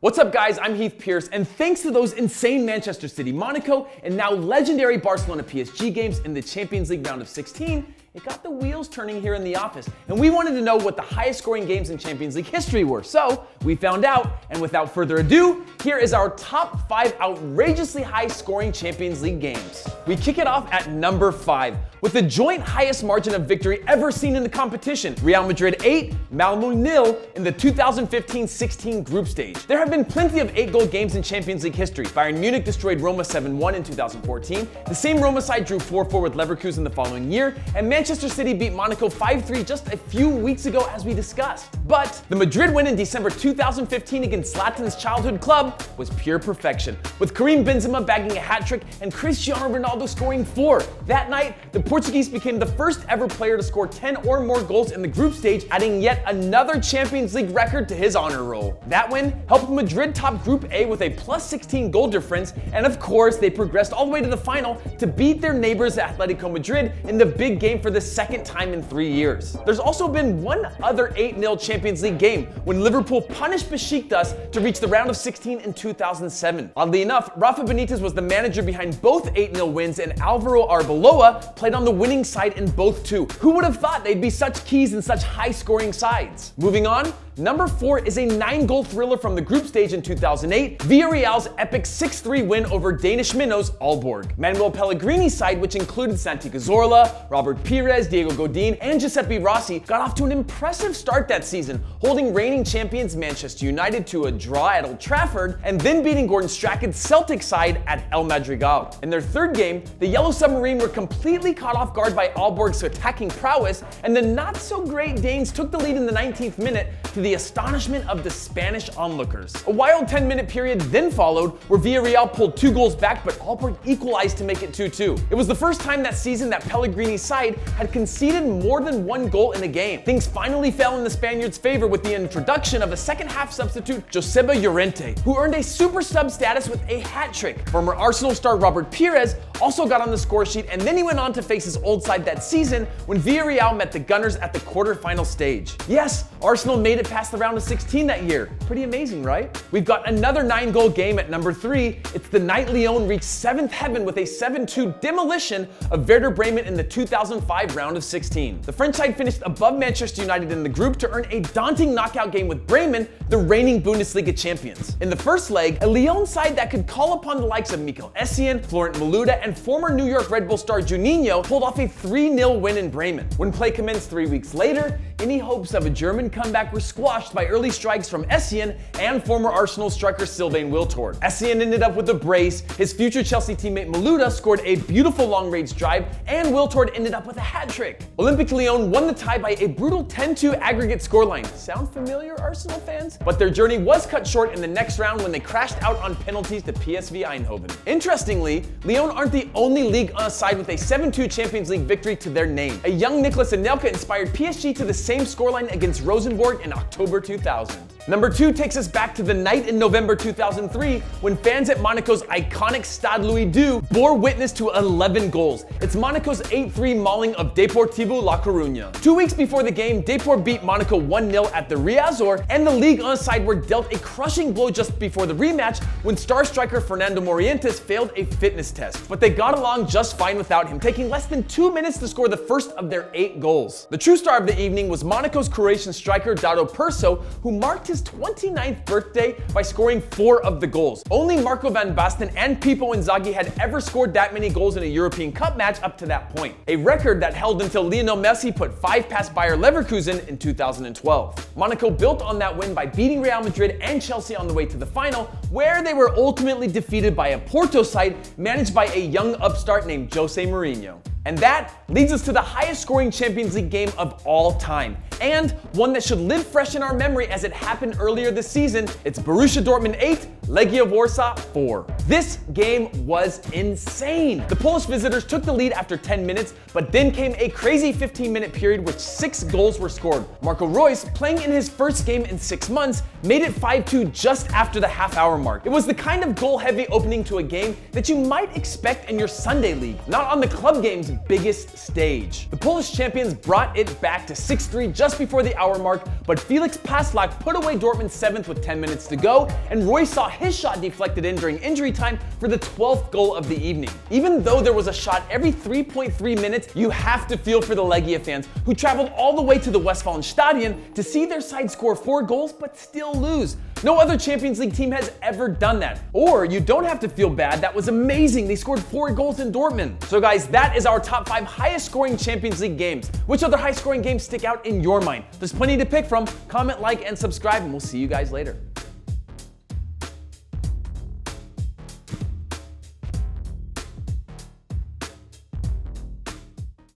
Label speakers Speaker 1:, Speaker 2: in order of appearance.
Speaker 1: What's up guys, I'm Heath Pierce, and thanks to those insane Manchester City, Monaco, and now legendary Barcelona PSG games in the Champions League round of 16, it got the wheels turning here in the office, and we wanted to know what the highest scoring games in Champions League history were. So we found out, and without further ado, here is our top 5 outrageously high scoring Champions League games. We kick it off at number 5 with the joint highest margin of victory ever seen in the competition. Real Madrid 8, Malmo 0 in the 2015-16 group stage. There have been plenty of 8-goal games in Champions League history. Bayern Munich destroyed Roma 7-1 in 2014. The same Roma side drew 4-4 with Leverkusen the following year, and Manchester City beat Monaco 5-3 just a few weeks ago as we discussed. But the Madrid win in December 2015 against Zlatan's childhood club was pure perfection, with Karim Benzema bagging a hat-trick and Cristiano Ronaldo scoring 4. That night, the Portuguese became the first ever player to score 10 or more goals in the group stage, adding yet another Champions League record to his honor roll. That win helped Madrid top Group A with a plus 16 goal difference, and of course, they progressed all the way to the final to beat their neighbors Atletico Madrid in the big game for the second time in 3 years. There's also been one other 8-0 Champions League game when Liverpool punished Besiktas to reach the round of 16 in 2007. Oddly enough, Rafa Benitez was the manager behind both 8-0 wins, and Alvaro Arbeloa played on the winning side in both too. Who would have thought they'd be such keys in such high-scoring sides? Moving on, number 4 is a 9-goal thriller from the group stage in 2008, Villarreal's epic 6-3 win over Danish minnows Aalborg. Manuel Pellegrini's side, which included Santi Cazorla, Robert Pires, Diego Godin, and Giuseppe Rossi, got off to an impressive start that season, holding reigning champions Manchester United to a draw at Old Trafford, and then beating Gordon Strachan's Celtic side at El Madrigal. In their third game, the Yellow Submarine were completely caught off guard by Aalborg's attacking prowess, and the not-so-great Danes took the lead in the 19th minute to the astonishment of the Spanish onlookers. A wild 10-minute period then followed, where Villarreal pulled 2 goals back, but Aalborg equalized to make it 2-2. It was the first time that season that Pellegrini's side had conceded more than 1 goal in a game. Things finally fell in the Spaniards' favor with the introduction of a second-half substitute, Joseba Llorente, who earned a super sub status with a hat-trick. Former Arsenal star Robert Pires also got on the score sheet, and then he went on to face his old side that season when Villarreal met the Gunners at the quarter-final stage. Yes, Arsenal made it past the round of 16 that year. Pretty amazing, right? We've got another 9-goal game at number 3. It's the night Lyon reached 7th heaven with a 7-2 demolition of Werder Bremen in the 2005 round of 16. The French side finished above Manchester United in the group to earn a daunting knockout game with Bremen, the reigning Bundesliga champions. In the first leg, a Lyon side that could call upon the likes of Mikel Essien, Florent Malouda, and former New York Red Bull star Juninho pulled off a 3-0 win in Bremen. When play commenced 3 weeks later, any hopes of a German comeback were squashed by early strikes from Essien and former Arsenal striker Sylvain Wiltord. Essien ended up with a brace, his future Chelsea teammate Malouda scored a beautiful long-range drive, and Wiltord ended up with a hat-trick. Olympique Lyon won the tie by a brutal 10-2 aggregate scoreline. Sound familiar, Arsenal fans? But their journey was cut short in the next round when they crashed out on penalties to PSV Eindhoven. Interestingly, Lyon aren't the only Ligue 1 side with a 7-2 Champions League victory to their name. A young Nicolas Anelka inspired PSG to the same scoreline against Rosenborg in October 2000. Number 2 takes us back to the night in November 2003 when fans at Monaco's iconic Stade Louis II bore witness to 11 goals. It's Monaco's 8-3 mauling of Deportivo La Coruña. 2 weeks before the game, Deport beat Monaco 1-0 at the Riazor, and the Ligue 1 side were dealt a crushing blow just before the rematch when star striker Fernando Morientes failed a fitness test. But they got along just fine without him, taking less than 2 minutes to score the first of their 8 goals. The true star of the evening was Monaco's Croatian striker Dado Perso, who marked his 29th birthday by scoring 4 of the goals. Only Marco van Basten and Pippo Inzaghi had ever scored that many goals in a European Cup match up to that point, a record that held until Lionel Messi put 5 past Bayer Leverkusen in 2012. Monaco built on that win by beating Real Madrid and Chelsea on the way to the final, where they were ultimately defeated by a Porto side managed by a young upstart named Jose Mourinho. And that leads us to the highest scoring Champions League game of all time, and one that should live fresh in our memory as it happened earlier this season. It's Borussia Dortmund 8, Legia Warsaw 4. This game was insane. The Polish visitors took the lead after 10 minutes, but then came a crazy 15-minute period which 6 goals were scored. Marco Reus, playing in his first game in 6 months, made it 5-2 just after the half-hour mark. It was the kind of goal-heavy opening to a game that you might expect in your Sunday league, not on the club game's biggest stage. The Polish champions brought it back to 6-3 just before the hour mark, but Felix Passlack put away Dortmund's 7th with 10 minutes to go, and Roy saw his shot deflected in during injury time for the 12th goal of the evening. Even though there was a shot every 3.3 minutes, you have to feel for the Legia fans who traveled all the way to the Westfalenstadion to see their side score 4 goals but still lose. No other Champions League team has ever done that. Or you don't have to feel bad, that was amazing. They scored 4 goals in Dortmund. So guys, that is our top 5 highest scoring Champions League games. Which other high scoring games stick out in your mind? There's plenty to pick from. Comment, like, and subscribe, and we'll see you guys later.